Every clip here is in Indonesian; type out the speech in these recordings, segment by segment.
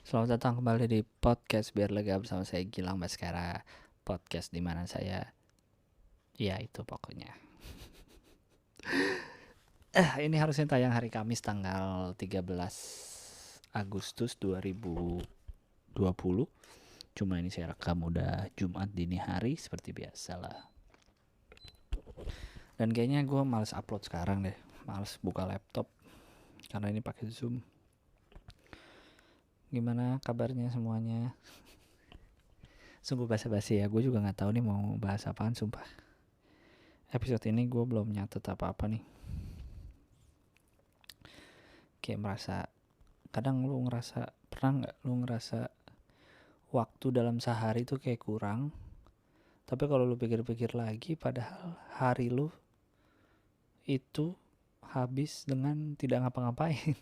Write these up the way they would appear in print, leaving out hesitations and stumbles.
Selamat datang kembali di podcast Biar Lega bersama saya Gilang Baskara. Podcast di mana saya, ya itu pokoknya. Ini harusnya tayang hari Kamis tanggal 13 Agustus 2020. Cuma ini saya rekam udah Jumat dini hari seperti biasa lah. Dan kayaknya gue males upload sekarang deh. Males buka laptop karena ini pakai Zoom. Gimana kabarnya semuanya? Sungguh basa-basi ya, gue juga nggak tahu nih mau bahas apaan, sumpah. Episode ini gue belum nyatet apa-apa nih. Kayak merasa, kadang pernah nggak lu ngerasa waktu dalam sehari tuh kayak kurang, tapi kalau lu pikir-pikir lagi, padahal hari lu itu habis dengan tidak ngapa-ngapain.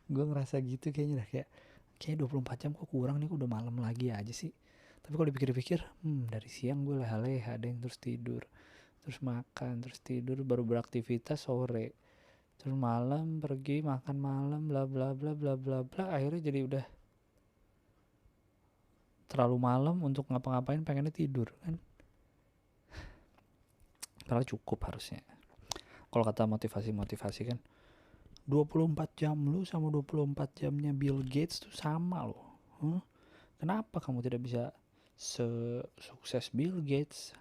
Gue ngerasa gitu kayaknya dah, kayak 24 jam kok kurang nih, udah malam lagi aja sih. Tapi kalau dipikir-pikir, dari siang gue leha-leha deh, terus tidur, terus makan, terus tidur, baru beraktivitas sore, terus malam pergi makan malam, bla bla bla bla bla bla, akhirnya jadi udah terlalu malam untuk ngapa-ngapain, pengennya tidur kan. Padahal cukup harusnya. Kalau kata motivasi kan 24 jam lu sama 24 jamnya Bill Gates tuh sama loh. Kenapa kamu tidak bisa sesukses Bill Gates?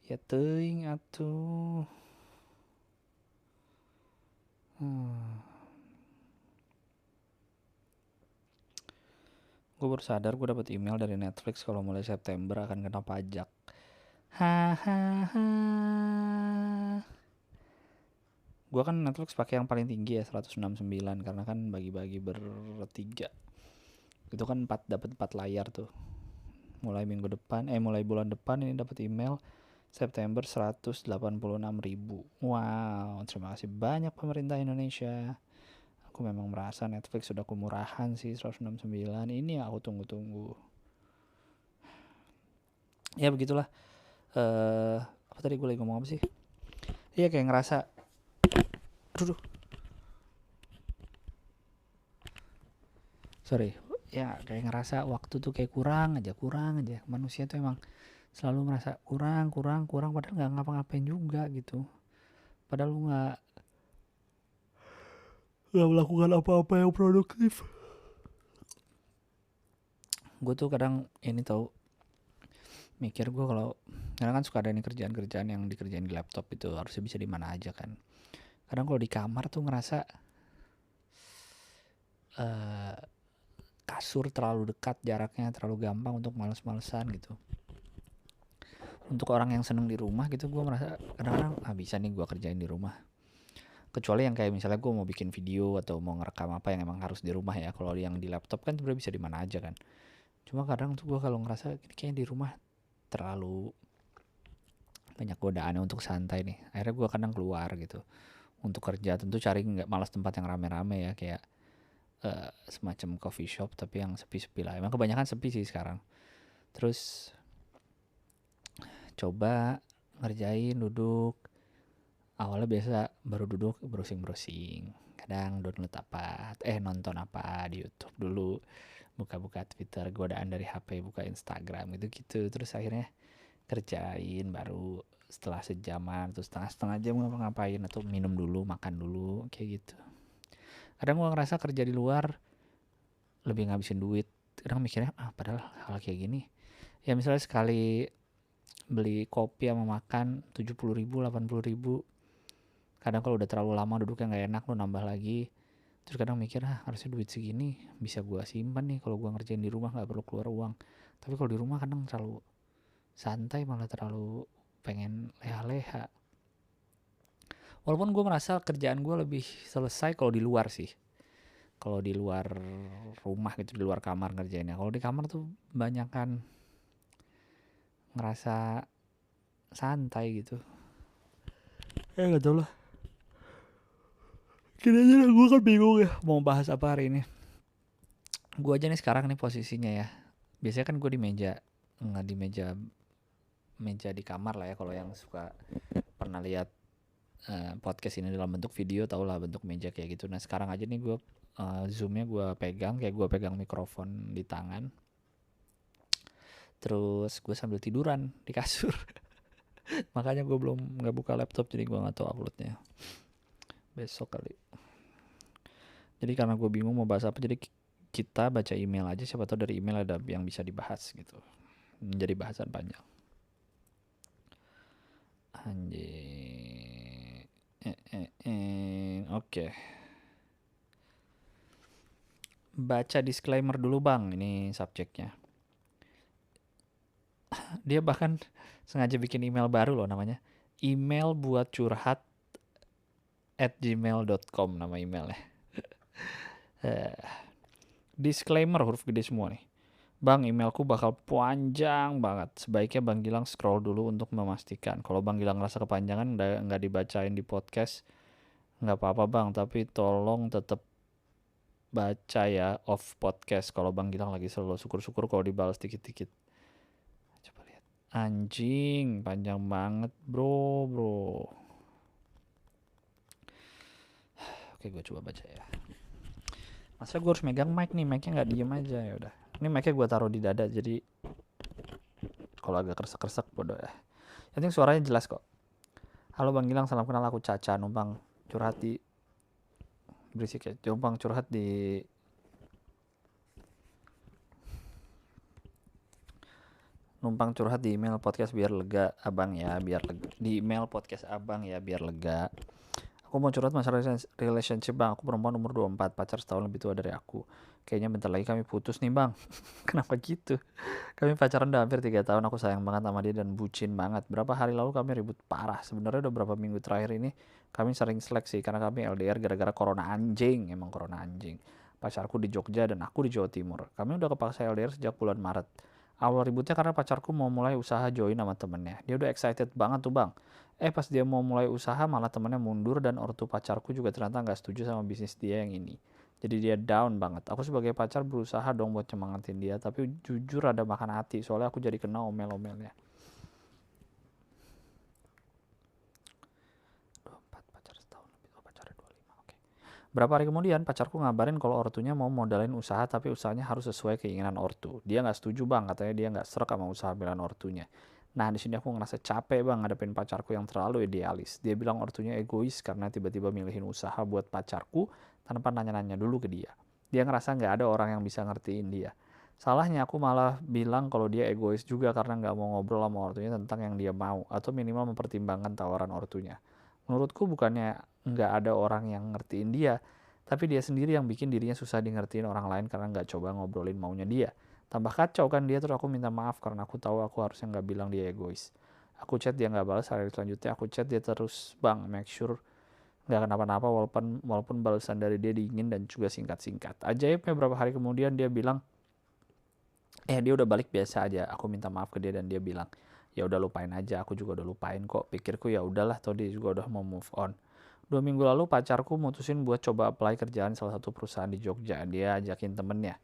Ya teuing atuh. Gue baru sadar gue dapat email dari Netflix kalau mulai September akan kena pajak. Hahaha. Gue kan Netflix pakai yang paling tinggi ya, 169, karena kan bagi-bagi bertiga. Itu kan dapat 4 layar tuh. Mulai bulan depan ini dapat email September 186.000. Wow, terima kasih banyak pemerintah Indonesia. Aku memang merasa Netflix sudah kemurahan sih, 169. Ini yang aku tunggu-tunggu. Ya begitulah. Apa tadi gue lagi ngomong apa sih? Iya kayak ngerasa, aduh, sorry. Ya kayak ngerasa waktu tuh kayak kurang aja. Manusia tuh emang selalu merasa kurang, padahal nggak ngapa-ngapain juga gitu. Padahal lu nggak melakukan apa-apa yang produktif. Gue tuh kadang ini tahu mikir gue kalau kadang kan suka ada nih kerjaan-kerjaan yang dikerjain di laptop itu harusnya bisa di mana aja kan. Kadang kalau di kamar tuh ngerasa kasur terlalu dekat jaraknya, terlalu gampang untuk males-malesan gitu. Untuk orang yang seneng di rumah gitu, gue merasa kadang-kadang bisa nih gue kerjain di rumah. Kecuali yang kayak misalnya gue mau bikin video atau mau ngerekam apa yang emang harus di rumah ya. Kalau yang di laptop kan sebenarnya bisa di mana aja kan. Cuma kadang tuh gue kalau ngerasa kayaknya di rumah terlalu banyak godaan untuk santai nih. Akhirnya gue kadang keluar gitu untuk kerja. Tentu cari nggak malas tempat yang rame-rame ya, kayak semacam coffee shop tapi yang sepi-sepi lah. Emang kebanyakan sepi sih sekarang. Terus coba ngerjain duduk. Awalnya biasa baru duduk browsing, kadang nonton apa di YouTube dulu, buka-buka Twitter, godaan dari HP, buka Instagram gitu-gitu. Terus akhirnya kerjain, baru setelah sejaman atau setengah jam ngapa-ngapain, atau minum dulu, makan dulu, kayak gitu. Kadang gue ngerasa kerja di luar lebih ngabisin duit. Kadang mikirnya padahal hal kayak gini ya, misalnya sekali beli kopi sama makan 70.000, 80.000. Kadang kalau udah terlalu lama duduknya nggak enak, lo nambah lagi. Terus kadang mikir harusnya duit segini bisa gue simpan nih kalau gue ngerjain di rumah, nggak perlu keluar uang. Tapi kalau di rumah kadang terlalu santai, malah terlalu pengen leha-leha. Walaupun gue merasa kerjaan gue lebih selesai kalau di luar sih. Kalau di luar rumah gitu, di luar kamar ngerjainnya. Kalau di kamar tuh banyak kan ngerasa santai gitu. Ya gak tau lah. Gini aja lah, gue kan bingung ya mau bahas apa hari ini. Gue aja nih sekarang nih posisinya ya. Biasanya kan gue di meja, nggak di meja di kamar lah ya. Kalau yang suka pernah lihat podcast ini dalam bentuk video, tau lah bentuk meja kayak gitu. Nah sekarang aja nih gue zoomnya gue pegang, kayak gue pegang mikrofon di tangan, terus gue sambil tiduran di kasur. Makanya gue belum nggak buka laptop, jadi gue nggak tahu uploadnya besok kali. Jadi karena gue bingung mau bahas apa, jadi kita baca email aja, siapa tahu dari email ada yang bisa dibahas gitu, menjadi bahasan panjang. Anjing. Oke. Baca disclaimer dulu bang, ini subjeknya. Dia bahkan sengaja bikin email baru loh, namanya email buat curhat @gmail.com nama emailnya. Disclaimer huruf gede semua nih. Bang, emailku bakal panjang banget. Sebaiknya Bang Gilang scroll dulu untuk memastikan. Kalau Bang Gilang ngerasa kepanjangan nggak dibacain di podcast, nggak apa-apa Bang. Tapi tolong tetap baca ya off podcast. Kalau Bang Gilang lagi slow, syukur-syukur kalau dibalas dikit-dikit. Coba lihat. Anjing, panjang banget bro. Oke, gue coba baca ya. Masa gue harus megang mic nih, mic-nya nggak diem aja. Ya udah. Ini mic-nya gue taruh di dada, jadi kalau agak kresek-kresek bodoh ya. Yang penting suaranya jelas kok. Halo Bang Gilang, salam kenal, aku Caca, numpang curhat di berisik ya, numpang curhat di email podcast biar lega abang ya, di email podcast abang ya biar lega. Aku mau curhat masalah relationship bang. Aku perempuan umur 24, pacar setahun lebih tua dari aku. Kayaknya bentar lagi kami putus nih bang. Kenapa gitu? Kami pacaran udah hampir 3 tahun. Aku sayang banget sama dia dan bucin banget. Berapa hari lalu kami ribut parah. Sebenarnya udah berapa minggu terakhir ini kami sering seleksi karena kami LDR gara-gara corona anjing. Emang corona anjing. Pacarku di Jogja dan aku di Jawa Timur. Kami udah kepaksa LDR sejak bulan Maret. Awal ributnya karena pacarku mau mulai usaha join sama temennya. Dia udah excited banget tuh bang. Pas dia mau mulai usaha malah temennya mundur dan ortu pacarku juga ternyata nggak setuju sama bisnis dia yang ini. Jadi dia down banget. Aku sebagai pacar berusaha dong buat nyemangatin dia, tapi jujur ada makan hati soalnya aku jadi kena omel-omelnya. 24 pacar setahun lebih, pacarnya 25. Oke. Berapa hari kemudian pacarku ngabarin kalau ortunya mau modalin usaha tapi usahanya harus sesuai keinginan ortu. Dia nggak setuju bang, katanya dia nggak srek sama usaha belan ortunya. Nah di sini aku ngerasa capek bang ngadepin pacarku yang terlalu idealis. Dia bilang ortunya egois karena tiba-tiba milihin usaha buat pacarku tanpa nanya-nanya dulu ke dia. Dia ngerasa nggak ada orang yang bisa ngertiin dia. Salahnya aku malah bilang kalau dia egois juga karena nggak mau ngobrol sama ortunya tentang yang dia mau atau minimal mempertimbangkan tawaran ortunya. Menurutku bukannya nggak ada orang yang ngertiin dia, tapi dia sendiri yang bikin dirinya susah di ngertiin orang lain karena nggak coba ngobrolin maunya dia. Tambah kacau kan dia, terus aku minta maaf karena aku tahu aku harusnya nggak bilang dia egois. Aku chat dia nggak balas, hari selanjutnya aku chat dia terus bang, make sure nggak kenapa-napa walaupun balasan dari dia dingin dan juga singkat-singkat. Ajaibnya beberapa hari kemudian dia bilang, dia udah balik biasa aja. Aku minta maaf ke dia dan dia bilang, ya udah lupain aja, aku juga udah lupain kok. Pikirku ya udahlah, toh dia juga udah mau move on. 2 minggu lalu pacarku mutusin buat coba apply kerjaan salah satu perusahaan di Jogja. Dia ajakin temennya.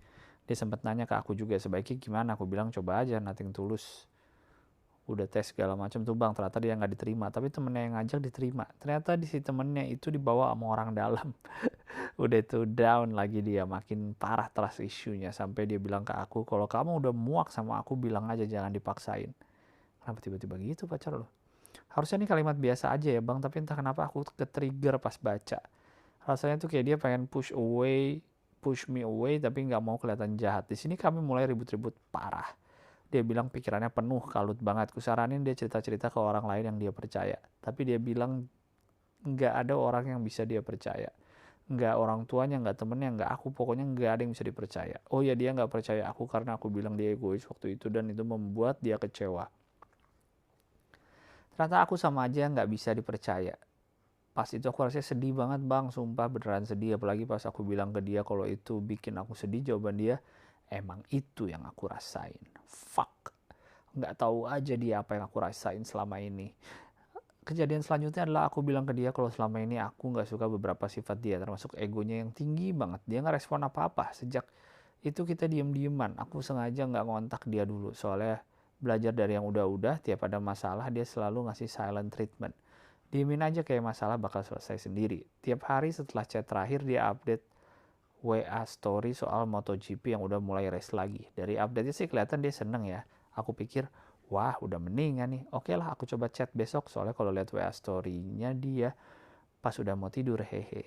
Dia sempat nanya ke aku juga sebaiknya gimana. Aku bilang coba aja, nothing tulus. Udah tes segala macam tuh bang, ternyata dia nggak diterima. Tapi temennya yang ngajak diterima. Ternyata di si temennya itu dibawa sama orang dalam. Udah tuh down lagi dia, makin parah trust issue-nya. Sampai dia bilang ke aku, kalau kamu udah muak sama aku bilang aja, jangan dipaksain. Kenapa tiba-tiba gitu pacar lo? Harusnya ini kalimat biasa aja ya bang, tapi entah kenapa aku ke-trigger pas baca. Rasanya tuh kayak dia pengen push me away tapi nggak mau kelihatan jahat. Di sini kami mulai ribut-ribut parah. Dia bilang pikirannya penuh, kalut banget. Kusaranin dia cerita-cerita ke orang lain yang dia percaya. Tapi dia bilang nggak ada orang yang bisa dia percaya. Nggak orang tuanya, nggak temennya, nggak aku. Pokoknya nggak ada yang bisa dipercaya. Oh ya, dia nggak percaya aku karena aku bilang dia egois waktu itu dan itu membuat dia kecewa. Ternyata aku sama aja nggak bisa dipercaya. Pas itu aku rasanya sedih banget bang, sumpah beneran sedih. Apalagi pas aku bilang ke dia kalau itu bikin aku sedih, jawaban dia, emang itu yang aku rasain. Fuck, nggak tahu aja dia apa yang aku rasain selama ini. Kejadian selanjutnya adalah aku bilang ke dia kalau selama ini aku nggak suka beberapa sifat dia, termasuk egonya yang tinggi banget. Dia nggak respon apa-apa. Sejak itu kita diem-dieman. Aku sengaja nggak ngontak dia dulu, soalnya belajar dari yang udah-udah, tiap ada masalah dia selalu ngasih silent treatment. Diemin aja, kayak masalah bakal selesai sendiri. Tiap hari setelah chat terakhir dia update WA story soal MotoGP yang udah mulai race lagi. Dari update-nya sih kelihatan dia seneng ya. Aku pikir, wah udah mendingan nih. Oke lah, aku coba chat besok, soalnya kalau lihat WA story-nya dia pas udah mau tidur, hehe.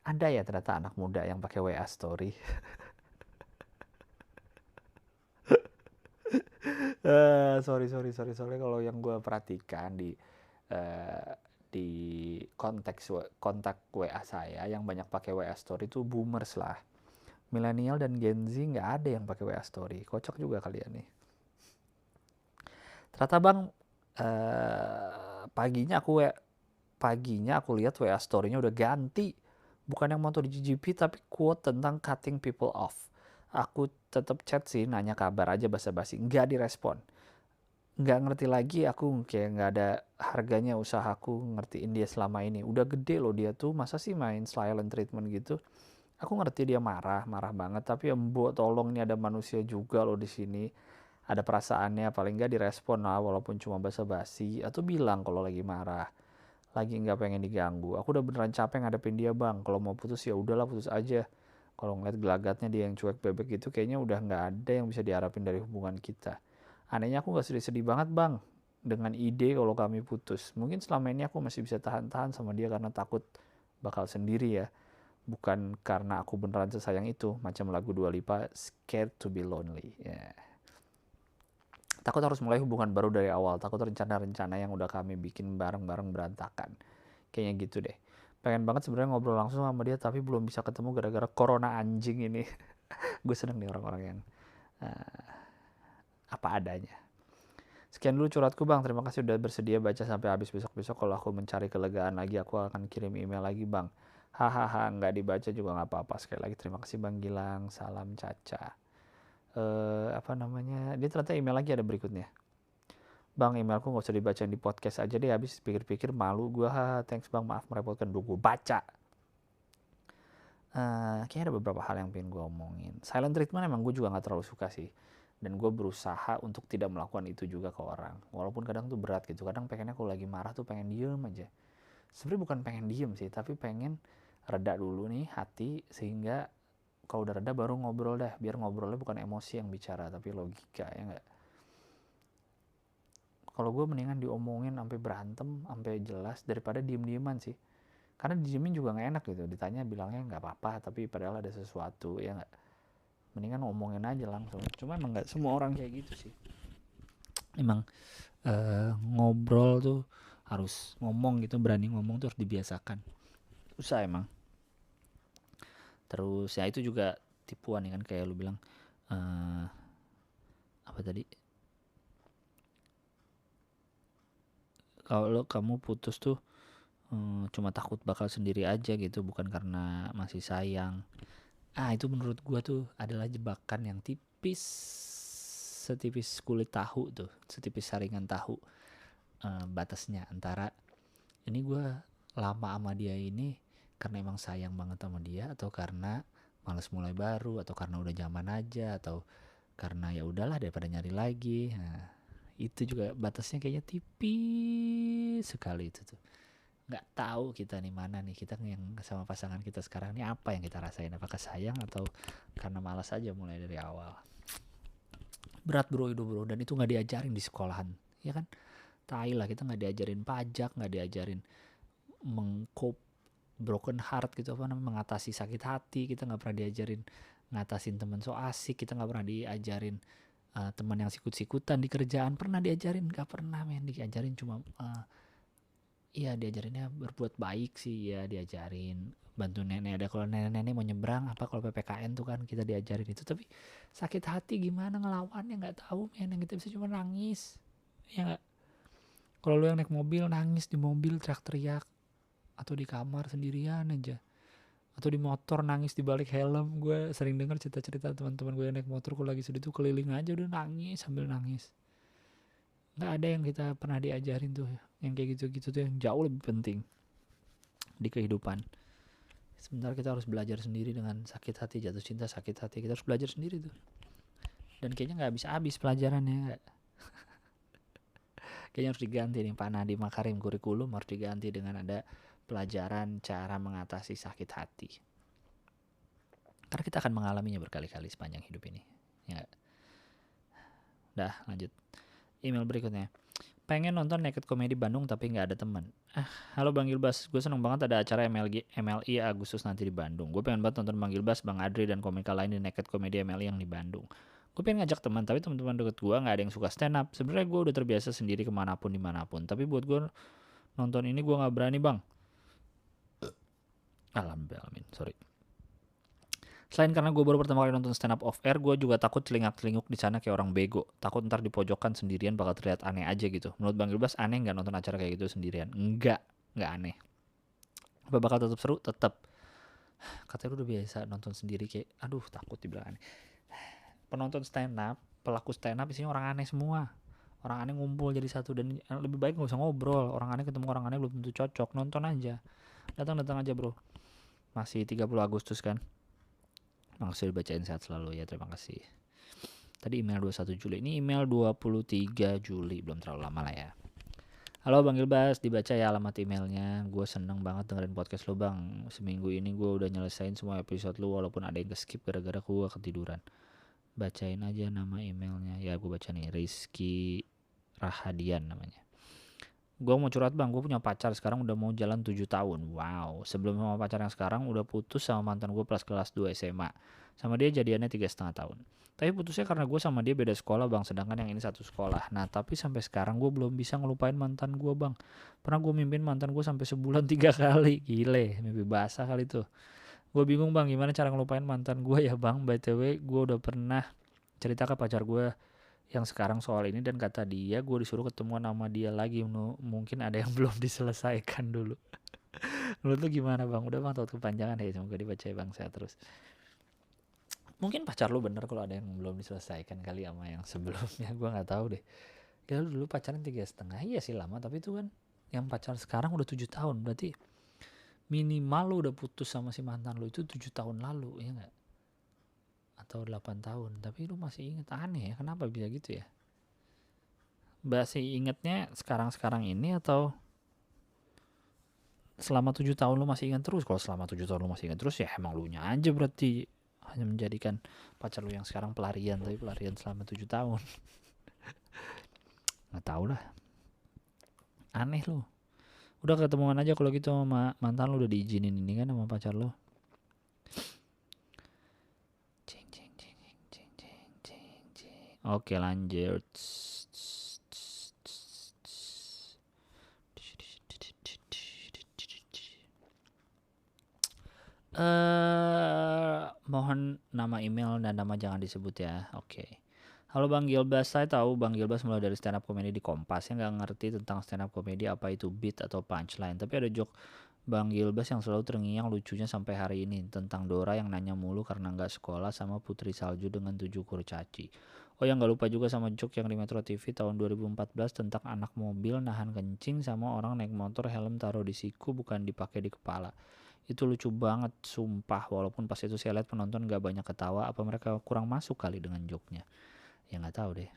Ada ya ternyata anak muda yang pakai WA story. Sorry soalnya kalau yang gue perhatikan eh, di kontak WA saya yang banyak pakai WA story itu boomers lah. Milenial dan Gen Z nggak ada yang pakai WA story. Kocak juga kalian nih. Ternyata bang, paginya aku lihat WA story-nya udah ganti. Bukan yang MotoGP tapi quote tentang cutting people off. Aku tetap chat sih, nanya kabar aja basa-basi, nggak direspon. Nggak ngerti lagi, aku kayak nggak ada harganya usahaku ngertiin dia selama ini. Udah gede loh dia tuh, masa sih main silent treatment gitu. Aku ngerti dia marah banget, tapi ya mbok tolong, nih ada manusia juga loh di sini. Ada perasaannya, paling nggak direspon lah walaupun cuma basa-basi, atau bilang kalau lagi marah, lagi nggak pengen diganggu. Aku udah beneran capek ngadepin dia bang. Kalau mau putus ya udahlah, putus aja. Kalau ngeliat gelagatnya dia yang cuek bebek gitu, kayaknya udah nggak ada yang bisa diharapin dari hubungan kita. Anehnya aku nggak sedih-sedih banget bang dengan ide kalau kami putus. Mungkin selama ini aku masih bisa tahan-tahan sama dia karena takut bakal sendiri ya. Bukan karena aku beneran sesayang itu. Macam lagu Dua Lipa, Scared to be Lonely. Yeah. Takut harus mulai hubungan baru dari awal. Takut rencana-rencana yang udah kami bikin bareng-bareng berantakan. Kayaknya gitu deh. Pengen banget sebenarnya ngobrol langsung sama dia, tapi belum bisa ketemu gara-gara corona anjing ini. Gue seneng nih orang-orang yang uh, apa adanya. Sekian dulu curhatku bang, terima kasih udah bersedia baca sampai habis. Besok-besok kalau aku mencari kelegaan lagi, aku akan kirim email lagi bang. Hahaha, nggak dibaca juga nggak apa-apa. Sekali lagi terima kasih bang Gilang, salam Caca. Apa namanya, dia ternyata email lagi ada berikutnya. Bang, emailku nggak usah dibacain di podcast aja deh, habis pikir-pikir malu gue. Thanks bang, maaf merepotkan. Duh, gue baca. Kayaknya ada beberapa hal yang pengen gue omongin. Silent treatment emang gue juga nggak terlalu suka sih, dan gue berusaha untuk tidak melakukan itu juga ke orang, walaupun kadang tuh berat gitu. Kadang pengennya kalau lagi marah tuh pengen diem aja. Sebenarnya bukan pengen diem sih, tapi pengen reda dulu nih hati, sehingga kalau udah reda baru ngobrol dah, biar ngobrolnya bukan emosi yang bicara tapi logika, ya nggak? Kalau gue mendingan diomongin sampai berantem sampai jelas daripada diem-dieman sih, karena diemin juga nggak enak gitu, ditanya bilangnya nggak apa-apa tapi padahal ada sesuatu, ya nggak? Mendingan ngomongin aja langsung. Cuma emang nggak semua orang kayak gitu sih. Emang ngobrol tuh harus ngomong gitu, berani ngomong tuh harus dibiasakan. Susah emang. Terus ya itu juga tipuan ya kan, kayak lu bilang apa tadi, kalau kamu putus tuh cuma takut bakal sendiri aja gitu, bukan karena masih sayang. Itu menurut gua tuh adalah jebakan yang tipis, setipis kulit tahu tuh, setipis saringan tahu. Batasnya antara ini gua lama sama dia ini karena emang sayang banget sama dia, atau karena males mulai baru, atau karena udah zaman aja, atau karena ya udahlah daripada nyari lagi. Nah, itu juga batasnya kayaknya tipis sekali itu tuh. Nggak tahu kita nih mana nih, kita yang sama pasangan kita sekarang nih apa yang kita rasain, apakah sayang atau karena malas aja mulai dari awal. Berat bro itu bro, dan itu nggak diajarin di sekolahan, ya kan? Tai lah, kita nggak diajarin pajak, nggak diajarin mengcope broken heart gitu, apa namanya, mengatasi sakit hati. Kita nggak pernah diajarin ngatasin teman so asik, kita nggak pernah diajarin teman yang sikut-sikutan di kerjaan. Pernah diajarin? Nggak pernah men. Diajarin cuma iya, diajarinnya berbuat baik sih ya, diajarin bantu nenek, ada kalau nenek-nenek mau nyebrang apa, kalau PPKN tuh kan kita diajarin itu. Tapi sakit hati gimana ngelawannya, nggak tahu men. Yang kita bisa cuma nangis, ya nggak? Kalau lu yang naik mobil nangis di mobil teriak-teriak, atau di kamar sendirian aja, atau di motor nangis di balik helm. Gue sering dengar cerita-cerita teman-teman gue yang naik motor kalau lagi sedih tuh keliling aja udah nangis sambil nangis. Nggak ada yang kita pernah diajarin tuh yang kayak gitu-gitu tuh, yang jauh lebih penting di kehidupan. Sebentar kita harus belajar sendiri dengan sakit hati, jatuh cinta, sakit hati, kita harus belajar sendiri tuh. Dan kayaknya nggak habis-habis pelajarannya, nggak. Kayaknya harus diganti nih Pak Nadiem Makarim, kurikulum harus diganti dengan ada pelajaran cara mengatasi sakit hati. Karena kita akan mengalaminya berkali-kali sepanjang hidup ini. Ya. Udah, lanjut. Email berikutnya. Pengen nonton Naked Comedy Bandung tapi nggak ada teman. Halo Bang Gilbas, gue seneng banget ada acara MLI Agustus nanti di Bandung. Gue pengen banget nonton Bang Gilbas, Bang Adri, dan komika lain di Naked Comedy MLI yang di Bandung. Gue pengen ngajak teman, tapi teman-teman deket gue nggak ada yang suka stand up. Sebenarnya gue udah terbiasa sendiri kemanapun dimanapun. Tapi buat gue nonton ini gue nggak berani Bang. Alhamdulillah, sorry. Selain karena gue baru pertama kali nonton stand up off air, gue juga takut celingak-celinguk di sana kayak orang bego. Takut ntar di pojokan sendirian bakal terlihat aneh aja gitu. Menurut Bang Gilbas aneh nggak nonton acara kayak gitu sendirian? Nggak aneh. Apa bakal tetap seru? Tetap. Katanya lu udah biasa nonton sendiri kayak, aduh takut dibilang aneh. Penonton stand up, pelaku stand up isinya orang aneh semua. Orang aneh ngumpul jadi satu dan lebih baik nggak usah ngobrol. Orang aneh ketemu orang aneh belum tentu cocok. Nonton aja. Datang aja bro. Masih 30 Agustus kan? Maksudnya dibacain sehat selalu ya, terima kasih. Tadi email 21 Juli, ini email 23 Juli, belum terlalu lama lah ya. Halo Bang Gilbas, dibaca ya alamat emailnya. Gue seneng banget dengerin podcast lo Bang. Seminggu ini gue udah nyelesain semua episode lo walaupun ada yang skip gara-gara gue ketiduran. Bacain aja nama emailnya. Ya gue baca nih, Rizky Rahadian namanya. Gue mau curhat Bang, gue punya pacar sekarang udah mau jalan 7 tahun. Wow, sebelum sama pacar yang sekarang udah putus sama mantan gue pas kelas 2 SMA. Sama dia jadiannya 3,5 tahun. Tapi putusnya karena gue sama dia beda sekolah Bang, sedangkan yang ini satu sekolah. Nah tapi sampai sekarang gue belum bisa ngelupain mantan gue Bang. Pernah gue mimpin mantan gue sampai sebulan 3 kali. Gile, mimpi basah kali tuh. Gue bingung Bang, gimana cara ngelupain mantan gue ya Bang. BTW gue udah pernah cerita ke pacar gue yang sekarang soal ini dan kata dia gue disuruh ketemu nama dia lagi. Mungkin ada yang belum diselesaikan dulu. Menurut lu gimana Bang? Udah Bang, takut kepanjangan ya, semoga dibaca ya Bang, sehat terus. Mungkin pacar lu bener kalau ada yang belum diselesaikan kali sama yang sebelumnya. Gue gak tahu deh. Ya lu dulu pacaran 3,5, iya sih lama, tapi itu kan yang pacar sekarang udah 7 tahun. Berarti minimal lu udah putus sama si mantan lu itu 7 tahun lalu, ya gak? Atau 8 tahun, tapi lu masih inget. Aneh ya, kenapa bisa gitu ya? Masih ingetnya sekarang-sekarang ini atau selama 7 tahun lu masih ingat terus? Kalau selama 7 tahun lu masih ingat terus ya emang lu nya aja berarti hanya menjadikan pacar lu yang sekarang pelarian, tapi pelarian selama 7 tahun. Nggak tahu lah. Aneh lu. Udah ketemuan aja kalau gitu sama mantan lu, udah diizinin ini kan sama pacar lu. Oke lanjut. Mohon nama email dan nama jangan disebut ya. Oke. Halo Bang Gilbas, saya tahu Bang Gilbas mulai dari stand up comedy di Kompas. Saya nggak ngerti tentang stand up comedy apa itu beat atau punchline. Tapi ada joke Bang Gilbas yang selalu terngiang lucunya sampai hari ini. Tentang Dora yang nanya mulu karena nggak sekolah sama Putri Salju dengan 7 kurcaci. Oh yang nggak lupa juga sama joke yang di Metro TV tahun 2014 tentang anak mobil nahan kencing sama orang naik motor helm taruh di siku bukan dipakai di kepala. Itu lucu banget sumpah, walaupun pas itu saya lihat penonton gak banyak ketawa, apa mereka kurang masuk kali dengan joke-nya. Ya gak tahu deh.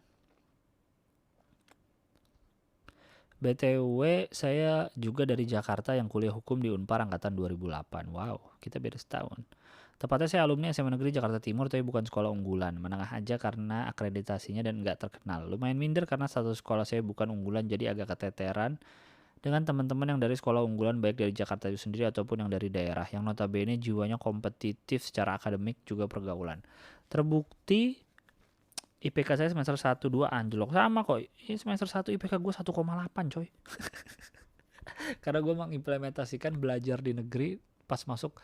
BTW saya juga dari Jakarta yang kuliah hukum di Unpar angkatan 2008. Wow, kita beda setahun. Tepatnya saya alumni SMA Negeri Jakarta Timur tapi bukan sekolah unggulan, menengah aja karena akreditasinya dan gak terkenal. Lumayan minder karena satu sekolah saya bukan unggulan jadi agak keteteran dengan teman-teman yang dari sekolah unggulan baik dari Jakarta itu sendiri ataupun yang dari daerah yang notabene jiwanya kompetitif secara akademik juga pergaulan. Terbukti IPK saya semester 1 2 anjlok sama kok. Semester 1 IPK gue 1,8 coy. Karena gue mengimplementasikan belajar di negeri pas masuk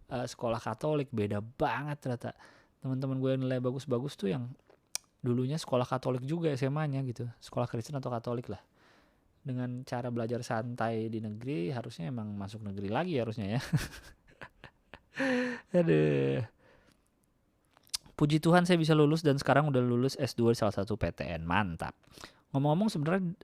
sekolah Katolik, beda banget ternyata. Teman-teman gue yang nilai bagus-bagus tuh yang dulunya sekolah Katolik juga SMA-nya gitu, sekolah Kristen atau Katolik lah. Dengan cara belajar santai di negeri harusnya emang masuk negeri lagi harusnya ya. Aduh. Puji Tuhan saya bisa lulus dan sekarang udah lulus S2 di salah satu PTN. Mantap. Ngomong-ngomong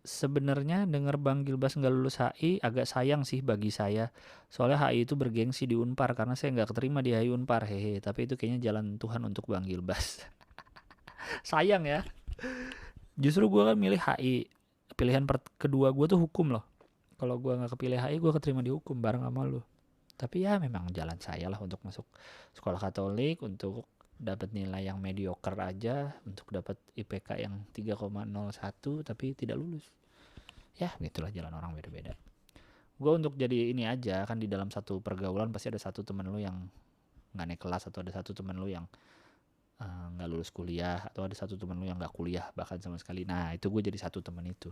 sebenarnya denger Bang Gilbas nggak lulus HI agak sayang sih bagi saya. Soalnya HI itu bergengsi di Unpar karena saya nggak keterima di HI Unpar. Hehe, tapi itu kayaknya jalan Tuhan untuk Bang Gilbas. Sayang ya. Justru gue kan milih HI. pilihan kedua gue tuh hukum loh. Kalau gue nggak kepilih HI, gue keterima di hukum bareng sama lu. Tapi ya memang jalan saya lah untuk masuk sekolah Katolik, untuk dapat nilai yang mediocre aja, untuk dapat IPK yang 3,01 tapi tidak lulus. Ya gitulah, jalan orang beda-beda. Gue untuk jadi ini aja, kan di dalam satu pergaulan pasti ada satu temen lu yang nggak naik kelas, atau ada satu temen lu yang nggak lulus kuliah, atau ada satu temen lu yang nggak kuliah bahkan sama sekali. Nah itu gue jadi satu temen itu.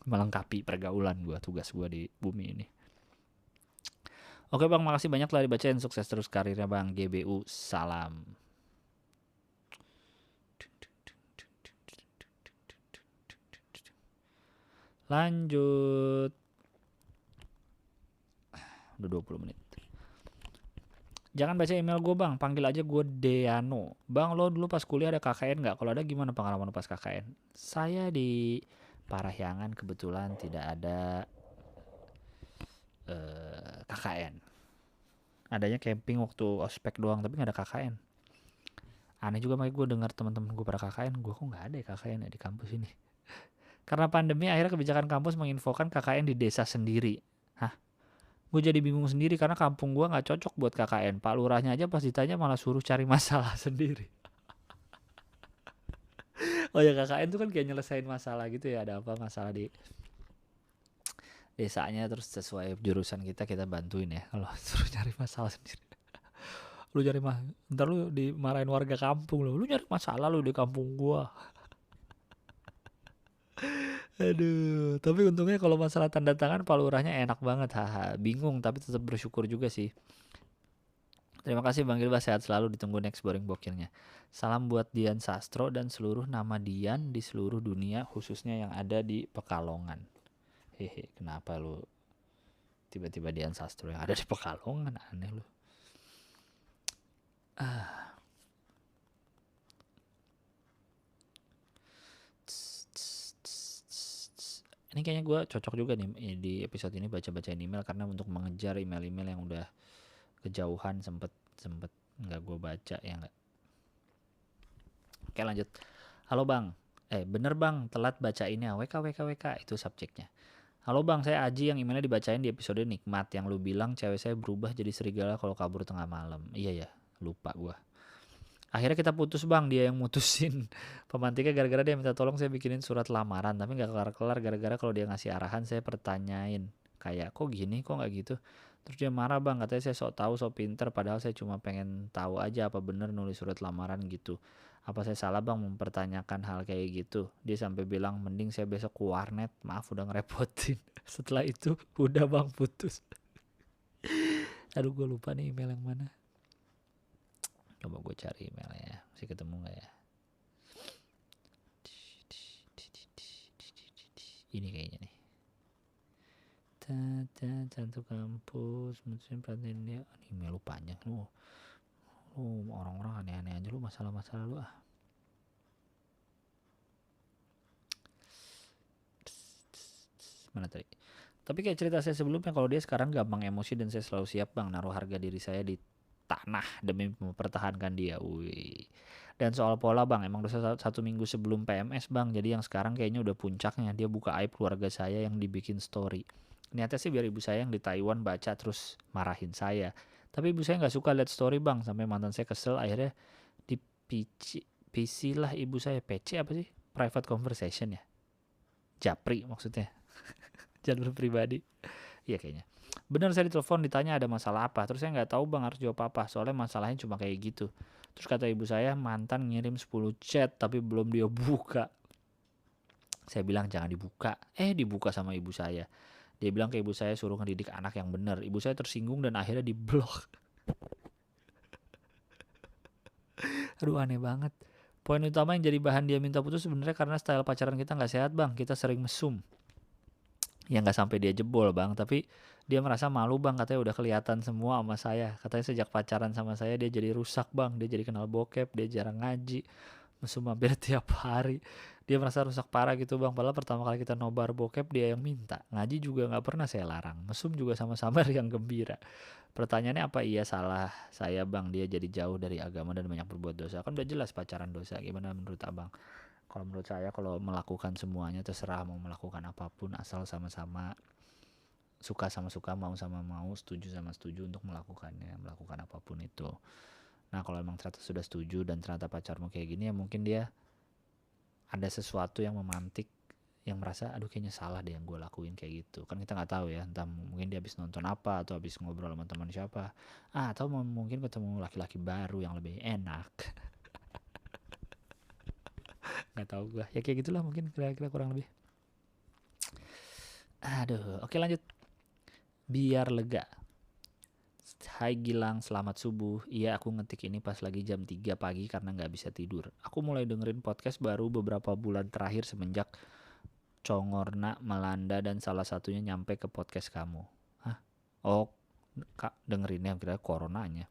Melengkapi pergaulan gue, tugas gue di bumi ini. Oke bang, makasih banyak telah dibacain. Sukses terus karirnya bang. GBU, salam. Lanjut. Udah 20 menit. Jangan baca email gue bang, panggil aja gue Deano. Bang, lo dulu pas kuliah ada KKN gak? Kalau ada gimana pengalaman lo pas KKN? Saya di Parahyangan kebetulan tidak ada KKN. Adanya camping waktu ospek doang, tapi gak ada KKN. Aneh juga, makanya gue dengar teman-teman gue pada KKN, gue kok gak ada ya KKN ya di kampus ini. Karena pandemi akhirnya kebijakan kampus menginfokan KKN di desa sendiri. Hah? Gue jadi bingung sendiri karena kampung gue gak cocok buat KKN. Pak lurahnya aja pas ditanya malah suruh cari masalah sendiri. Oh ya, KKN tuh kan kayak nyelesain masalah gitu ya. Ada apa masalah di desanya, terus sesuai jurusan kita bantuin ya. Kalau suruh cari masalah sendiri, lu cari ntar lu dimarahin warga kampung lu nyari masalah lu di kampung gua. Aduh, tapi untungnya kalau masalah tanda tangan Pak lurahnya enak banget, haha. Bingung tapi tetap bersyukur juga sih. Terima kasih Bang Gilbas, sehat selalu, ditunggu next boring bokirnya. Salam buat Dian Sastro dan seluruh nama Dian di seluruh dunia, khususnya yang ada di Pekalongan. Hehe, kenapa lu tiba-tiba Dian Sastro yang ada di Pekalongan? Aneh lu. Ini kayaknya gue cocok juga nih di episode ini baca-bacain email, karena untuk mengejar email-email yang udah kejauhan sempet nggak gue baca ya nggak. Oke lanjut. Halo bang, bener bang, telat bacainnya. WK itu subjeknya. Halo bang, saya Aji yang emailnya dibacain di episode nikmat yang lu bilang cewek saya berubah jadi serigala kalau kabur tengah malam. Iya ya, lupa gue. Akhirnya kita putus bang, dia yang mutusin. Pemantiknya gara-gara dia minta tolong saya bikinin surat lamaran, tapi gak kelar-kelar gara-gara kalau dia ngasih arahan saya pertanyain. Kayak kok gini, kok gak gitu. Terus dia marah bang, katanya saya sok tahu, sok pinter, padahal saya cuma pengen tahu aja apa bener nulis surat lamaran gitu. Apa saya salah bang mempertanyakan hal kayak gitu. Dia sampai bilang mending saya besok ke warnet, maaf udah ngerepotin. Setelah itu udah bang putus. Aduh gue lupa nih email yang mana. Coba gue cari emailnya, masih ketemu gak ya? Ini kayaknya nih. Satu kampus, mutusin perhatian dia. Ini email lu panjang lu. Lu orang-orang aneh-aneh aja lu, masalah-masalah lu ah. Mana tadi? Tapi kayak cerita saya sebelumnya, kalau dia sekarang gampang emosi dan saya selalu siap bang naruh harga diri saya di tanah demi mempertahankan dia. Wih. Dan soal pola bang, emang udah 1 minggu sebelum PMS bang, jadi yang sekarang kayaknya udah puncaknya. Dia buka aib keluarga saya yang dibikin story. Niatnya sih biar ibu saya yang di Taiwan baca terus marahin saya, tapi ibu saya gak suka lihat story bang, sampai mantan saya kesel akhirnya di PC lah ibu saya. PC apa sih? Private conversation ya, japri maksudnya. Jalur pribadi. Iya kayaknya. Bener, saya ditelepon ditanya ada masalah apa, terus saya nggak tahu bang harus jawab apa, soalnya masalahnya cuma kayak gitu. Terus kata ibu saya mantan ngirim 10 chat tapi belum dia buka. Saya bilang jangan dibuka, dibuka sama ibu saya. Dia bilang ke ibu saya suruh ngedidik anak yang bener. Ibu saya tersinggung dan akhirnya diblok. Aduh aneh banget. Poin utama yang jadi bahan dia minta putus sebenarnya karena style pacaran kita nggak sehat bang, kita sering mesum. Ya nggak sampai dia jebol bang, tapi dia merasa malu bang, katanya udah kelihatan semua sama saya. Katanya sejak pacaran sama saya dia jadi rusak bang, dia jadi kenal bokep, dia jarang ngaji, mesum hampir tiap hari. Dia merasa rusak parah gitu bang, padahal pertama kali kita nobar bokep dia yang minta. Ngaji juga gak pernah saya larang, mesum juga sama-sama yang gembira. Pertanyaannya apa iya salah saya bang dia jadi jauh dari agama dan banyak berbuat dosa? Kan udah jelas pacaran dosa, gimana menurut abang? Kalau menurut saya kalau melakukan semuanya terserah, mau melakukan apapun asal sama-sama suka sama suka, mau sama mau, setuju sama setuju untuk melakukannya, melakukan apapun itu. Nah kalau emang ternyata sudah setuju dan ternyata pacarmu kayak gini, ya mungkin dia ada sesuatu yang memantik, yang merasa aduh kayaknya salah deh yang gue lakuin kayak gitu. Kan kita nggak tahu ya, entah mungkin dia habis nonton apa atau habis ngobrol sama teman siapa, atau mungkin ketemu laki-laki baru yang lebih enak. Nggak tahu gue ya, kayak gitulah mungkin kira-kira kurang lebih. Aduh, oke lanjut. Biar lega. Hai Gilang, selamat subuh. Iya, aku ngetik ini pas lagi jam 3 pagi karena gak bisa tidur. Aku mulai dengerin podcast baru beberapa bulan terakhir semenjak Congorna melanda dan salah satunya nyampe ke podcast kamu. Hah? Oh, Kak, dengerinnya kira coronanya.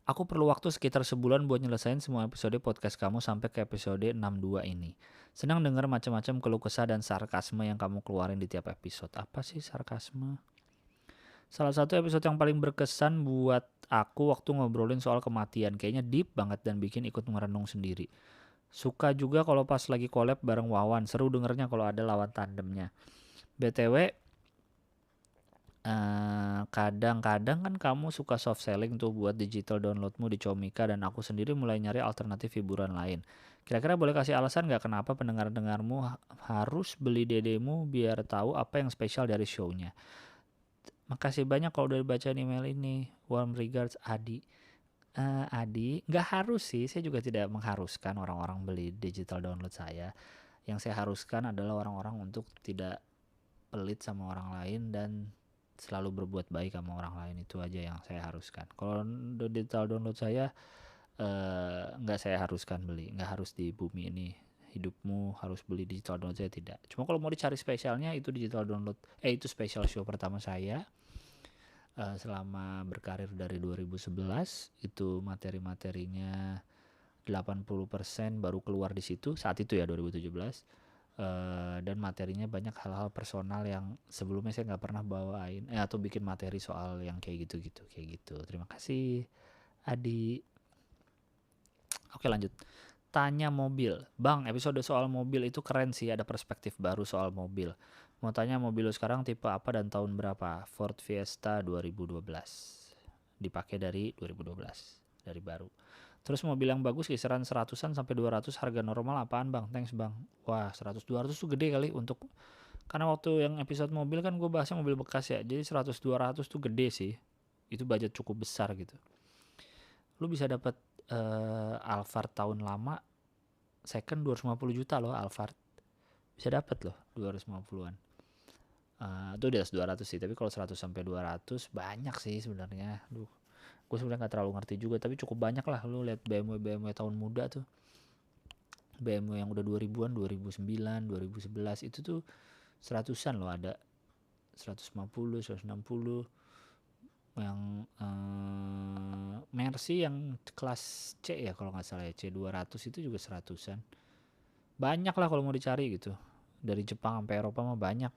Aku perlu waktu sekitar sebulan buat nyelesain semua episode podcast kamu sampai ke episode 62 ini. Senang denger macam-macam keluh kesah dan sarkasme yang kamu keluarin di tiap episode. Apa sih sarkasme? Salah satu episode yang paling berkesan buat aku waktu ngobrolin soal kematian. Kayaknya deep banget dan bikin ikut merenung sendiri. Suka juga kalau pas lagi collab bareng Wawan. Seru dengernya kalau ada lawan tandemnya. BTW, kadang-kadang kan kamu suka soft selling tuh buat digital downloadmu di Comika, dan aku sendiri mulai nyari alternatif hiburan lain. Kira-kira boleh kasih alasan gak kenapa pendengar-dengarmu harus beli DD-mu biar tahu apa yang spesial dari show-nya? Makasih banyak kalau udah baca email ini. Warm regards, Adi. Adi, gak harus sih, saya juga tidak mengharuskan orang-orang beli digital download saya. Yang saya haruskan adalah orang-orang untuk tidak pelit sama orang lain dan selalu berbuat baik sama orang lain. Itu aja yang saya haruskan. Kalau digital download saya nggak saya haruskan beli, nggak harus di bumi ini hidupmu harus beli digital download saya, tidak. Cuma kalau mau dicari spesialnya, itu digital download itu special show pertama saya selama berkarir dari 2011. Itu materi-materinya 80% baru keluar di situ saat itu ya, 2017. Dan materinya banyak hal-hal personal yang sebelumnya saya nggak pernah bawain atau bikin materi soal yang kayak gitu. Terima kasih Adi. Oke lanjut. Tanya mobil. Bang, episode soal mobil itu keren sih, ada perspektif baru soal mobil. Mau tanya mobil lo sekarang tipe apa dan tahun berapa? Ford Fiesta 2012. Dipakai dari 2012, dari baru. Terus mobil yang bagus kisaran 100-an sampai 200, harga normal apaan bang? Thanks bang. Wah 100-200 tuh gede kali untuk, karena waktu yang episode mobil kan gue bahasnya mobil bekas ya, jadi 100-200 tuh gede sih. Itu budget cukup besar gitu. Lu bisa dapat Alphard tahun lama second 250 juta loh. Alphard bisa dapat loh 250-an. Itu di atas 200 sih, tapi kalau 100 sampai 200 banyak sih sebenarnya. Gue sebenarnya nggak terlalu ngerti juga, tapi cukup banyak lah. Lu lihat BMW tahun muda tuh, BMW yang udah 2000-an, 2009, 2011 itu tuh 100-an loh, ada 150, 160. Yang Mercy yang kelas C ya kalau nggak salah ya, C200 itu juga 100-an. Banyak lah kalau mau dicari gitu. Dari Jepang sampai Eropa mah banyak.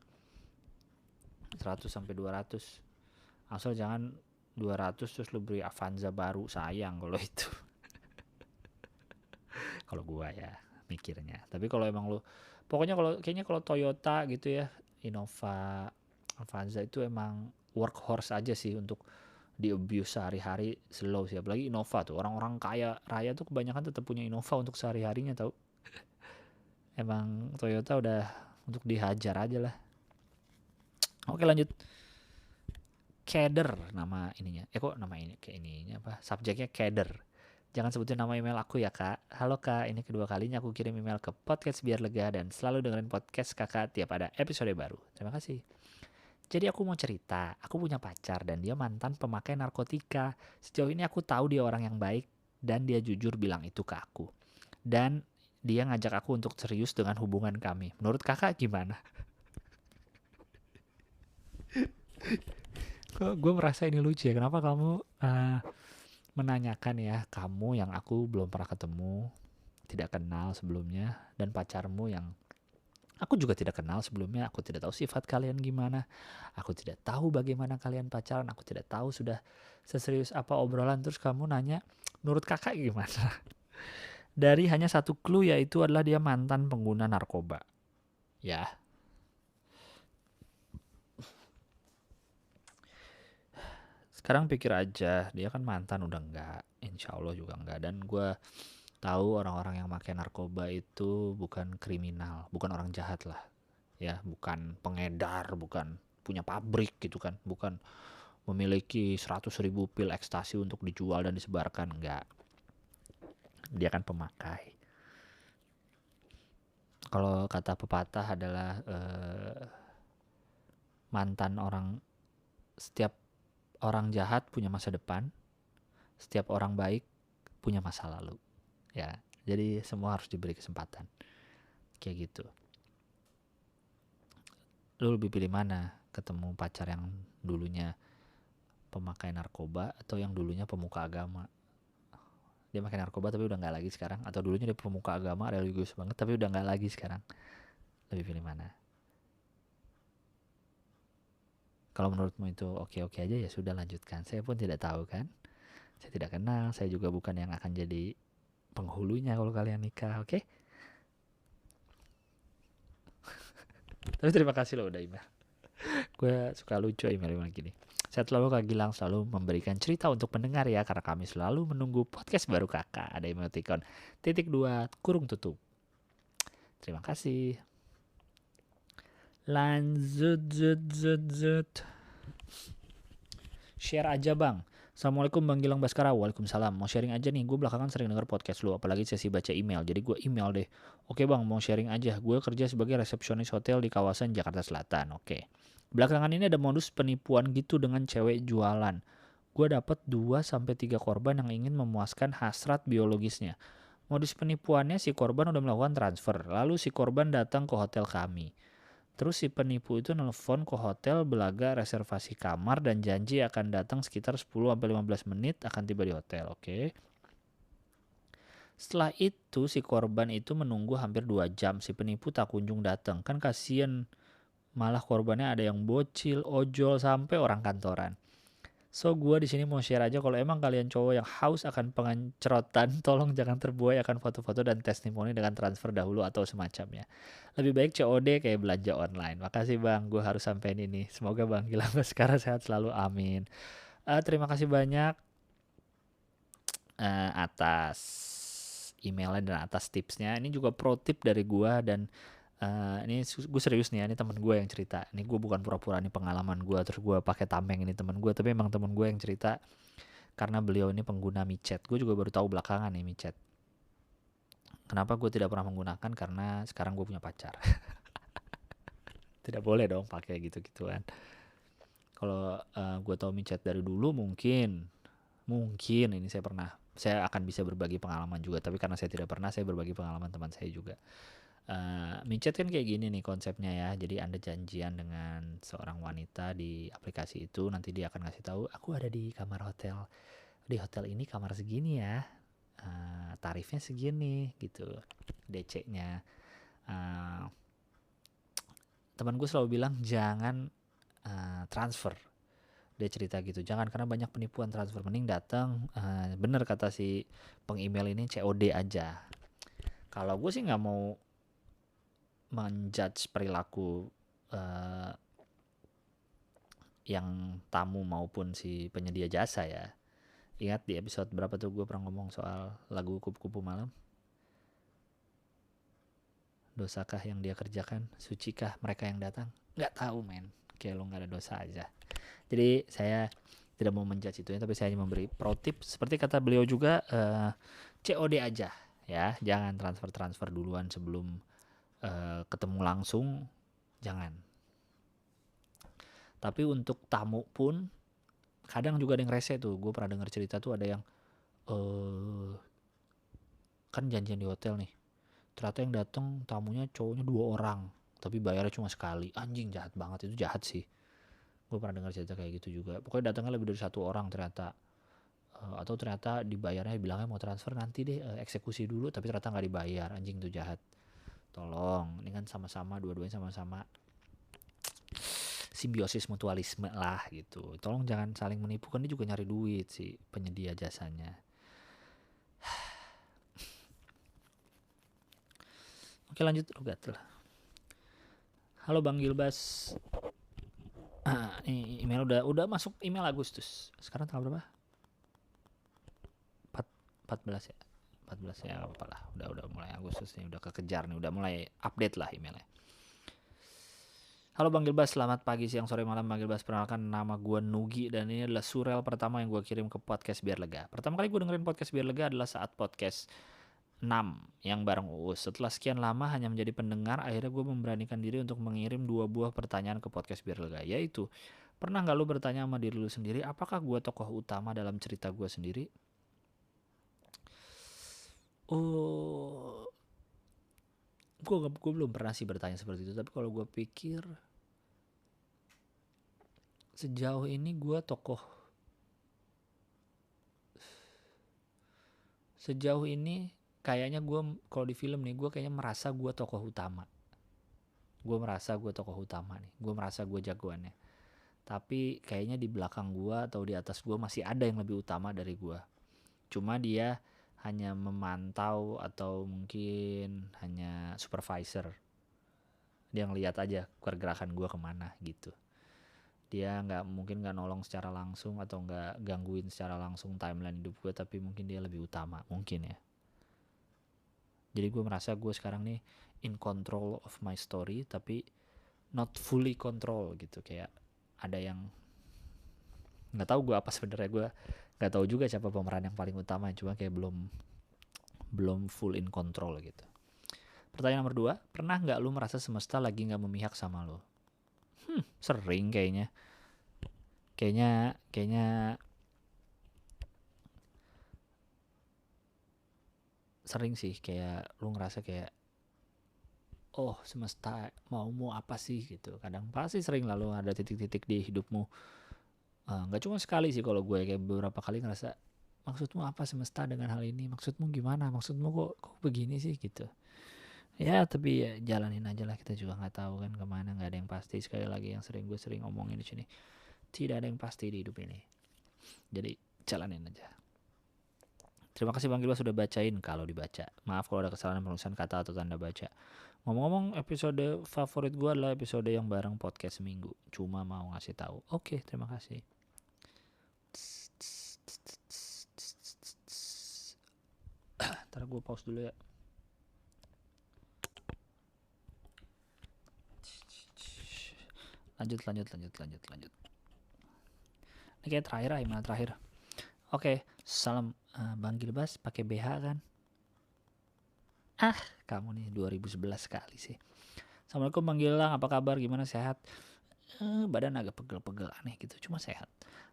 100 sampai 200. Asal jangan 200 terus lu beli Avanza baru, sayang kalau itu. Kalau gua ya mikirnya. Tapi kalau emang lu, pokoknya kayaknya kalau Toyota gitu ya, Innova, Avanza itu emang workhorse aja sih untuk di abuse sehari-hari, slow sih. Apalagi Innova tuh, orang-orang kaya raya tuh kebanyakan tetap punya Innova untuk sehari-harinya tau. Emang Toyota udah untuk dihajar aja lah. Oke lanjut. Keder nama ininya. Kok nama ini kayak ininya apa? Subjeknya Keder. Jangan sebutin nama email aku ya kak. Halo kak, ini kedua kalinya aku kirim email ke podcast biar lega dan selalu dengerin podcast kakak tiap ada episode baru. Terima kasih. Jadi aku mau cerita, aku punya pacar dan dia mantan pemakai narkotika. Sejauh ini aku tahu dia orang yang baik dan dia jujur bilang itu ke aku. Dan dia ngajak aku untuk serius dengan hubungan kami. Menurut kakak gimana? Kok gue merasa ini lucu ya, kenapa kamu menanyakan ya, kamu yang aku belum pernah ketemu, tidak kenal sebelumnya, dan pacarmu yang aku juga tidak kenal sebelumnya. Aku tidak tahu sifat kalian gimana, aku tidak tahu bagaimana kalian pacaran, aku tidak tahu sudah seserius apa obrolan, terus kamu nanya menurut kakak gimana. dari hanya satu clue, yaitu adalah dia mantan pengguna narkoba. Ya. Sekarang pikir aja, dia kan mantan udah enggak, insya Allah juga enggak. Dan gue tahu orang-orang yang pakai narkoba itu bukan kriminal, bukan orang jahat lah. Ya, bukan pengedar, bukan punya pabrik gitu kan, bukan memiliki 100.000 pil ekstasi untuk dijual dan disebarkan, enggak. Dia kan pemakai. Kalau kata pepatah adalah mantan orang, setiap orang jahat punya masa depan, setiap orang baik punya masa lalu. Ya, jadi semua harus diberi kesempatan. Kayak gitu. Lu lebih pilih mana? Ketemu pacar yang dulunya pemakai narkoba atau yang dulunya pemuka agama? Dia pakai narkoba tapi udah nggak lagi sekarang, atau dulunya dia pemuka agama religius banget tapi udah nggak lagi sekarang? Lebih pilih mana? Kalau menurutmu itu oke-oke aja, ya sudah, lanjutkan. Saya pun tidak tahu kan, saya tidak kenal, saya juga bukan yang akan jadi penghulunya kalau kalian nikah, oke? Tapi terima kasih loh udah email. Gue suka lucu email-email gini. Saya selalu Kak Gilang selalu memberikan cerita untuk pendengar ya, karena kami selalu menunggu podcast baru kakak. Ada emoticon !2 kurung tutup. Terima kasih. Lanjut. Share aja bang. Assalamualaikum Bang Gilang Baskara. Waalaikumsalam. Mau sharing aja nih, gue belakangan sering denger podcast lu, apalagi sesi baca email, jadi gue email deh. Oke bang, mau sharing aja. Gue kerja sebagai resepsionis hotel di kawasan Jakarta Selatan. Oke. Belakangan ini ada modus penipuan gitu dengan cewek jualan. Gue dapet 2-3 korban yang ingin memuaskan hasrat biologisnya. Modus penipuannya, si korban udah melakukan transfer, lalu si korban datang ke hotel kami. Terus si penipu itu nelfon ke hotel belaga reservasi kamar dan janji akan datang sekitar 10-15 menit akan tiba di hotel, oke. Setelah itu si korban itu menunggu hampir 2 jam, si penipu tak kunjung datang. Kan kasihan, malah korbannya ada yang bocil, ojol, sampai orang kantoran. So gue di sini mau share aja, kalau emang kalian cowok yang haus akan pengencrotan, tolong jangan terbuai akan foto-foto dan testimoni dengan transfer dahulu atau semacamnya. Lebih baik COD kayak belanja online. Makasih bang, gue harus sampein ini. Semoga Bang Gilang sekarang sehat selalu, amin. Terima kasih banyak atas emailnya dan atas tipsnya. Ini juga pro tip dari gue, dan ini gue serius nih ya, ini temen gue yang cerita. Ini gue bukan pura-pura, ini pengalaman gue terus gue pakai tameng ini temen gue, tapi emang temen gue yang cerita karena beliau ini pengguna micet. Gue juga baru tahu belakangan nih micet. Kenapa gue tidak pernah menggunakan? Karena sekarang gue punya pacar. Tidak boleh dong pakai gitu-gituan. Kalau gue tahu micet dari dulu mungkin ini saya akan bisa berbagi pengalaman juga, tapi karena saya tidak pernah, saya berbagi pengalaman teman saya juga. Micet kan kayak gini nih konsepnya ya. Jadi Anda janjian dengan seorang wanita di aplikasi itu, nanti dia akan ngasih tahu, aku ada di kamar hotel, di hotel ini kamar segini ya, tarifnya segini gitu, DC-nya. Teman gue selalu bilang jangan transfer. Dia cerita gitu, jangan, karena banyak penipuan transfer, mending datang. Bener kata si peng-email ini, COD aja. Kalau gue sih nggak mau menjudge perilaku yang tamu maupun si penyedia jasa ya. Ingat di episode berapa tuh gue pernah ngomong soal lagu Kupu-Kupu Malam? Dosakah yang dia kerjakan? Sucikah mereka yang datang? Nggak tahu men, kayak lo nggak ada dosa aja. Jadi saya tidak mau menjudge itu ya, tapi saya hanya memberi pro tip. Seperti kata beliau juga, COD aja ya, jangan transfer duluan sebelum ketemu langsung, jangan. Tapi untuk tamu pun kadang juga ada yang rese tuh. Gue pernah dengar cerita tuh, ada yang kan janjian di hotel nih, ternyata yang datang tamunya cowoknya 2 orang tapi bayarnya cuma sekali. Anjing, jahat banget, itu jahat sih. Gue pernah dengar cerita kayak gitu juga. Pokoknya datangnya lebih dari 1 orang ternyata, atau ternyata dibayarnya, bilangnya mau transfer nanti deh, eksekusi dulu, tapi ternyata nggak dibayar. Anjing, tuh jahat. Tolong, ini kan sama-sama, dua-duanya sama-sama simbiosis mutualisme lah gitu. Tolong jangan saling menipu, kan dia juga nyari duit si penyedia jasanya. Oke lanjut, gatel. Halo Bang Gilbas. Ini email udah masuk email Agustus. Sekarang tanggal berapa? 14 ya. 14 ya apalah. Udah mulai Agustus nih, udah kekejar nih, udah mulai update lah emailnya. Halo Bang Gilbas, selamat pagi, siang, sore, malam Bang Gilbas. Perkenalkan, nama gue Nugi dan ini adalah surel pertama yang gue kirim ke podcast Biar Lega. Pertama kali gue dengerin podcast Biar Lega adalah saat podcast 6 yang bareng Uus. Setelah sekian lama hanya menjadi pendengar, akhirnya gue memberanikan diri untuk mengirim 2 buah pertanyaan ke podcast Biar Lega, yaitu, pernah gak lu bertanya sama diri lu sendiri, apakah gue tokoh utama dalam cerita gue sendiri? Gue belum pernah sih bertanya seperti itu, tapi kalau gue pikir sejauh ini gue sejauh ini kayaknya gue kalau di film nih, gue kayaknya merasa gue tokoh utama. Gue merasa gue tokoh utama nih, gue merasa gue jagoannya. Tapi kayaknya di belakang gue atau di atas gue masih ada yang lebih utama dari gue. Cuma dia hanya memantau atau mungkin hanya supervisor. Dia ngeliat aja pergerakan gue kemana gitu. Dia mungkin nggak nolong secara langsung atau nggak gangguin secara langsung timeline hidup gue, tapi mungkin dia lebih utama, mungkin ya. Jadi gue merasa gue sekarang nih in control of my story, tapi not fully control gitu. Kayak ada yang nggak tahu gue apa sebenarnya, gue nggak tahu juga siapa pemeran yang paling utama, cuma kayak belum full in control gitu. Pertanyaan nomor 2, pernah nggak lu merasa semesta lagi nggak memihak sama lu? Sering kayaknya sering sih, kayak lu ngerasa kayak semesta mau apa sih gitu. Kadang pasti sering lalu ada titik-titik di hidupmu, nggak cuma sekali sih, kalau gue kayak beberapa kali ngerasa, maksudmu apa semesta dengan hal ini, maksudmu gimana, maksudmu kok begini sih gitu ya. Tapi ya jalanin aja lah, kita juga nggak tahu kan kemana, nggak ada yang pasti. Sekali lagi yang gue sering ngomongin di sini, tidak ada yang pasti di hidup ini, jadi jalanin aja. Terima kasih Bang Gilbas sudah bacain, kalau dibaca. Maaf kalau ada kesalahan penulisan kata atau tanda baca. Ngomong-ngomong, episode favorit gue adalah episode yang bareng podcast seminggu. Cuma mau ngasih tahu. Oke, terima kasih. Ntar gue pause dulu ya. Lanjut. Ini kayak terakhir, email terakhir. Oke, salam Bang Gilbas, pakai BH kan? Kamu nih 2011 kali sih. Assalamualaikum Bang Gilang, apa kabar? Gimana, sehat? Badan agak pegel-pegel aneh gitu, cuma sehat.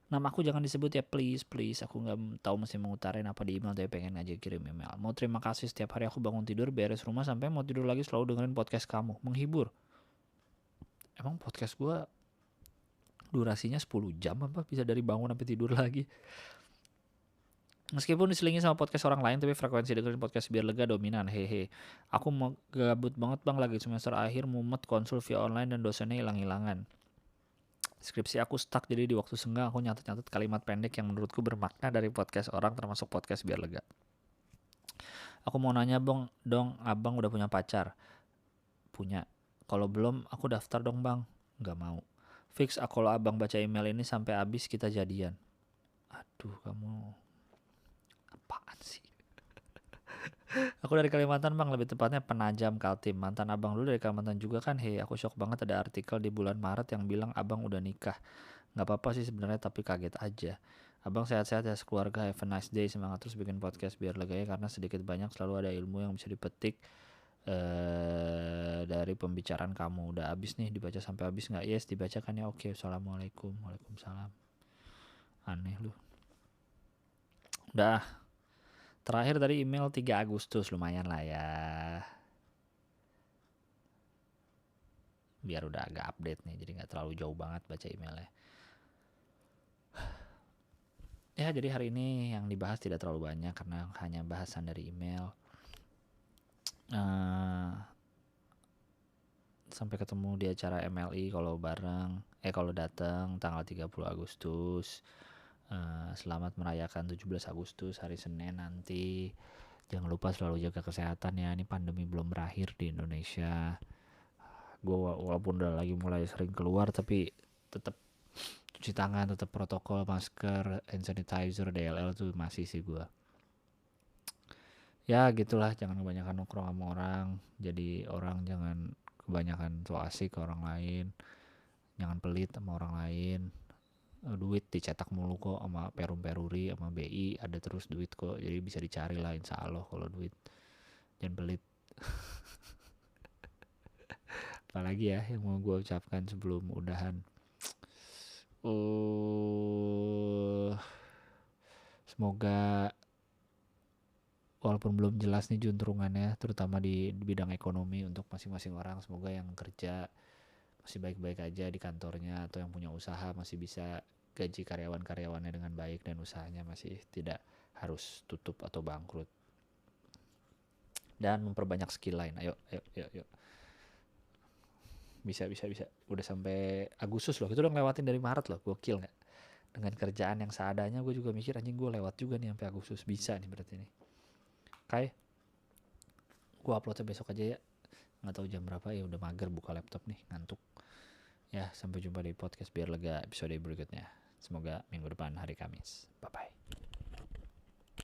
Nama aku jangan disebut ya, please. Aku nggak tahu mesti mengutarain apa di email, tapi pengen aja kirim email. Mau terima kasih, setiap hari aku bangun tidur, beres rumah, sampai mau tidur lagi selalu dengerin podcast kamu. Menghibur. Emang podcast gue durasinya 10 jam apa bisa dari bangun sampai tidur lagi? Meskipun diselingi sama podcast orang lain, tapi frekuensi dengerin podcast Biar Lega dominan. Hehe. Aku mau gabut banget Bang, lagi semester akhir, mumet, konsul via online dan dosennya hilang-hilangan. Skripsi aku stuck, jadi di waktu senggang aku nyatet-nyatet kalimat pendek yang menurutku bermakna dari podcast orang, termasuk podcast Biar Lega. Aku mau nanya Bang, abang udah punya pacar? Punya. Kalau belum, aku daftar dong Bang. Gak mau. Fix kalau abang baca email ini sampai habis kita jadian. Aduh, kamu apaan sih? Aku dari Kalimantan Bang, lebih tepatnya Penajam, Kaltim. Mantan abang dulu dari Kalimantan juga kan. Hei, aku shock banget ada artikel di bulan Maret yang bilang abang udah nikah. Gak apa-apa sih sebenarnya, tapi kaget aja. Abang sehat-sehat ya sekeluarga, have a nice day, semangat terus bikin podcast Biar Lega ya, karena sedikit banyak selalu ada ilmu yang bisa dipetik dari pembicaraan kamu. Udah habis nih, dibaca sampai habis nggak? Yes, dibacakan ya. Oke, assalamualaikum. Waalaikumsalam. Aneh lu. Udah. Terakhir tadi email 3 Agustus, lumayan lah ya. Biar udah agak update nih, jadi nggak terlalu jauh banget baca emailnya. Ya, jadi hari ini yang dibahas tidak terlalu banyak karena hanya bahasan dari email. Sampai ketemu di acara MLI kalau datang tanggal 30 Agustus. Selamat merayakan 17 Agustus hari Senin nanti. Jangan lupa selalu jaga kesehatan ya, ini pandemi belum berakhir di Indonesia. Gue walaupun udah lagi mulai sering keluar, tapi tetap cuci tangan, tetap protokol, masker, hand sanitizer, DLL tuh masih sih gue. Ya gitulah, jangan kebanyakan nongkrong sama orang, jadi orang jangan kebanyakan so asik ke orang lain, jangan pelit sama orang lain. Duit dicetak mulu kok sama Perum Peruri sama BI, ada terus duit kok, jadi bisa dicari lah insya Allah kalau duit. Jangan pelit. Apalagi ya yang mau gue ucapkan sebelum udahan. Semoga walaupun belum jelas nih juntrungannya, terutama di bidang ekonomi untuk masing-masing orang, semoga yang kerja masih baik-baik aja di kantornya, atau yang punya usaha masih bisa gaji karyawan-karyawannya dengan baik dan usahanya masih tidak harus tutup atau bangkrut. Dan memperbanyak skill lain. Ayo. Bisa. Udah sampai Agustus loh. Kita udah ngelewatin dari Maret loh. Gokil nggak? Dengan kerjaan yang seadanya, gue juga mikir anjing gue lewat juga nih sampai Agustus. Bisa nih berarti nih. Kai, gue uploadnya besok aja ya. Nggak tahu jam berapa ya, udah mager buka laptop nih, ngantuk. Ya, sampai jumpa di podcast biar lega episode berikutnya. Semoga minggu depan hari Kamis. Bye-bye.